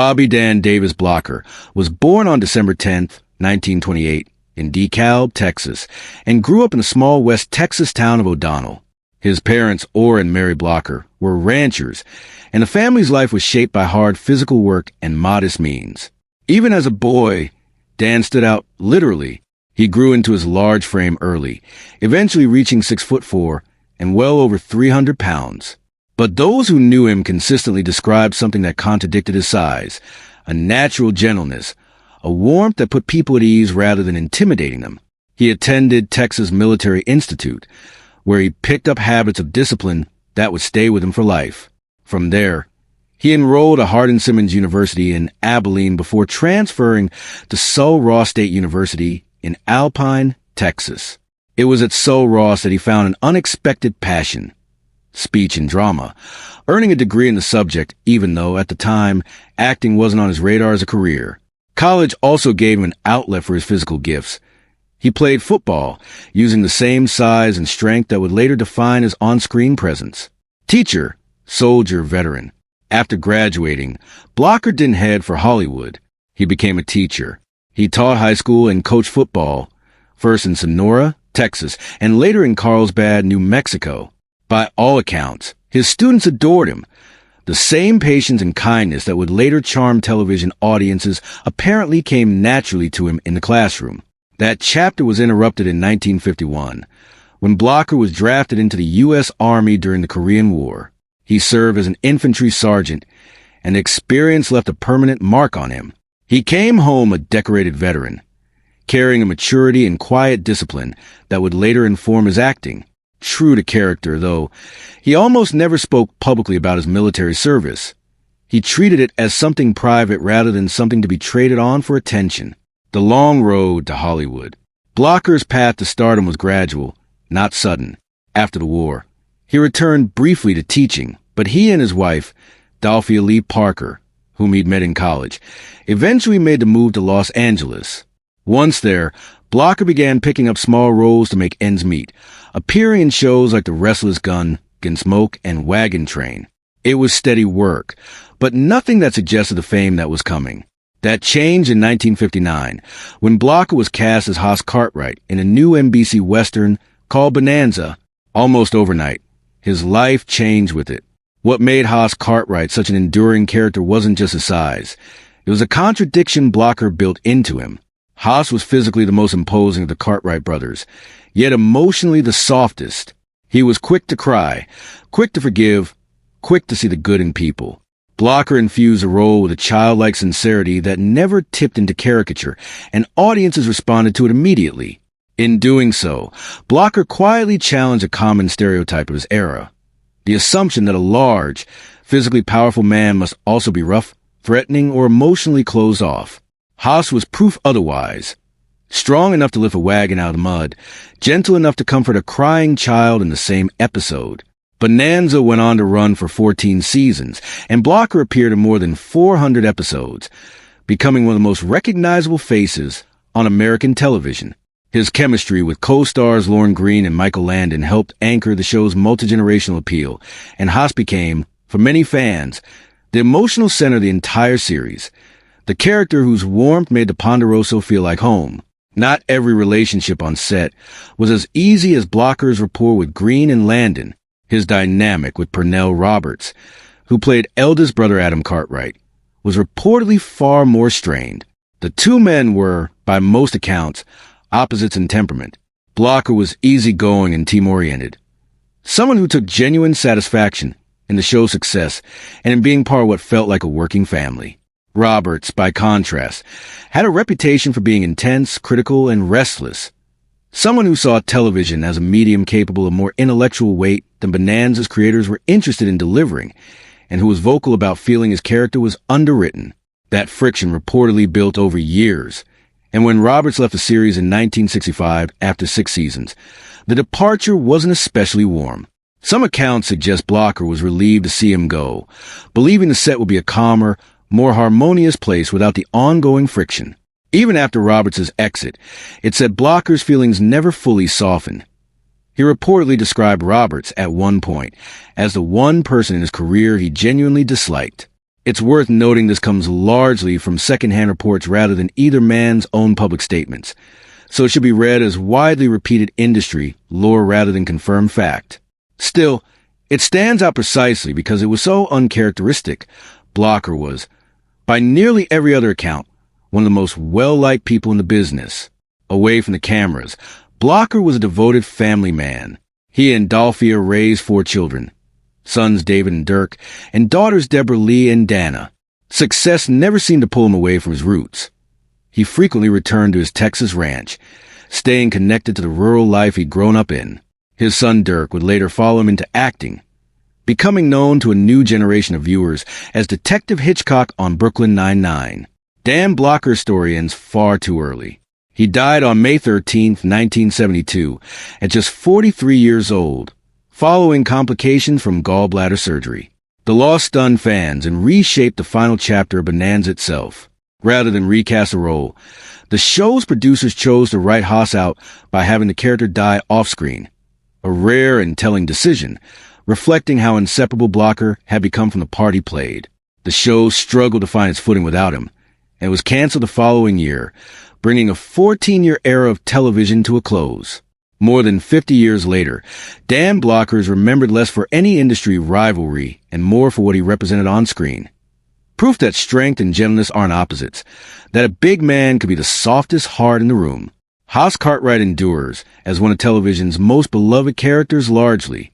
Bobby Dan Davis Blocker was born on December 10th, 1928, in DeKalb, Texas, and grew up in the small West Texas town of O'Donnell. His parents, Orr and Mary Blocker, were ranchers, and the family's life was shaped by hard physical work and modest means. Even as a boy, Dan stood out literally. He grew into his large frame early, eventually reaching 6'4" and well over 300 pounds. But those who knew him consistently described something that contradicted his size: a natural gentleness, a warmth that put people at ease rather than intimidating them. He attended Texas Military Institute, where he picked up habits of discipline that would stay with him for life. From there, he enrolled at Hardin-Simmons University in Abilene before transferring to Sul-Ross State University in Alpine, Texas. It was at Sul-Ross that he found an unexpected passion: speech and drama, earning a degree in the subject even though, at the time, acting wasn't on his radar as a career. College also gave him an outlet for his physical gifts. He played football, using the same size and strength that would later define his on-screen presence. Teacher, soldier, veteran. After graduating, Blocker didn't head for Hollywood. He became a teacher. He taught high school and coached football, first in Sonora, Texas, and later in Carlsbad, New Mexico. By all accounts, his students adored him. The same patience and kindness that would later charm television audiences apparently came naturally to him in the classroom. That chapter was interrupted in 1951, when Blocker was drafted into the U.S. Army during the Korean War. He served as an infantry sergeant, and the experience left a permanent mark on him. He came home a decorated veteran, carrying a maturity and quiet discipline that would later inform his acting. True to character, though, he almost never spoke publicly about his military service. He treated it as something private rather than something to be traded on for attention. The long road to Hollywood. Blocker's path to stardom was gradual, not sudden. After the war, he returned briefly to teaching, but he and his wife, Dalphia Lee Parker, whom he'd met in college, eventually made the move to Los Angeles. Once there, Blocker began picking up small roles to make ends meet, appearing in shows like The Restless Gun, Gunsmoke, and Wagon Train. It was steady work, but nothing that suggested the fame that was coming. That changed in 1959, when Blocker was cast as Hoss Cartwright in a new NBC Western called Bonanza. Almost overnight, his life changed with it. What made Hoss Cartwright such an enduring character wasn't just his size. It was a contradiction Blocker built into him. Hoss was physically the most imposing of the Cartwright brothers, yet emotionally the softest. He was quick to cry, quick to forgive, quick to see the good in people. Blocker infused the role with a childlike sincerity that never tipped into caricature, and audiences responded to it immediately. In doing so, Blocker quietly challenged a common stereotype of his era: the assumption that a large, physically powerful man must also be rough, threatening, or emotionally closed off. Hoss was proof otherwise. Strong enough to lift a wagon out of the mud, gentle enough to comfort a crying child in the same episode. Bonanza went on to run for 14 seasons, and Blocker appeared in more than 400 episodes, becoming one of the most recognizable faces on American television. His chemistry with co-stars Lorne, Greene, and Michael Landon helped anchor the show's multi-generational appeal, and Hoss became, for many fans, the emotional center of the entire series, the character whose warmth made the Ponderoso feel like home. Not every relationship on set was as easy as Blocker's rapport with Greene and Landon. His dynamic with Pernell Roberts, who played eldest brother Adam Cartwright, was reportedly far more strained. The two men were, by most accounts, opposites in temperament. Blocker was easygoing and team-oriented, someone who took genuine satisfaction in the show's success and in being part of what felt like a working family. Roberts, by contrast, had a reputation for being intense, critical, and restless. Someone who saw television as a medium capable of more intellectual weight than Bonanza's creators were interested in delivering, and who was vocal about feeling his character was underwritten. That friction reportedly built over years, and when Roberts left the series in 1965 after 6 seasons, the departure wasn't especially warm. Some accounts suggest Blocker was relieved to see him go, believing the set would be a calmer, more harmonious place without the ongoing friction. Even after Roberts' exit, it said Blocker's feelings never fully softened. He reportedly described Roberts at one point as the one person in his career he genuinely disliked. It's worth noting this comes largely from secondhand reports rather than either man's own public statements, so it should be read as widely repeated industry lore rather than confirmed fact. Still, it stands out precisely because it was so uncharacteristic. Blocker was, by nearly every other account, one of the most well-liked people in the business. Away from the cameras, Blocker was a devoted family man. He and Dolphia raised 4 children, sons David and Dirk, and daughters Deborah Lee and Dana. Success never seemed to pull him away from his roots. He frequently returned to his Texas ranch, staying connected to the rural life he'd grown up in. His son Dirk would later follow him into acting, becoming known to a new generation of viewers as Detective Hitchcock on Brooklyn Nine-Nine. Dan Blocker's story ends far too early. He died on May 13, 1972, at just 43 years old, following complications from gallbladder surgery. The loss stunned fans and reshaped the final chapter of Bonanza itself. Rather than recast the role, the show's producers chose to write Haas out by having the character die off-screen, a rare and telling decision, reflecting how inseparable Blocker had become from the part he played. The show struggled to find its footing without him, and was canceled the following year, bringing a 14-year era of television to a close. More than 50 years later, Dan Blocker is remembered less for any industry rivalry and more for what he represented on screen. Proof that strength and gentleness aren't opposites, that a big man could be the softest heart in the room. Cartwright endures as one of television's most beloved characters largely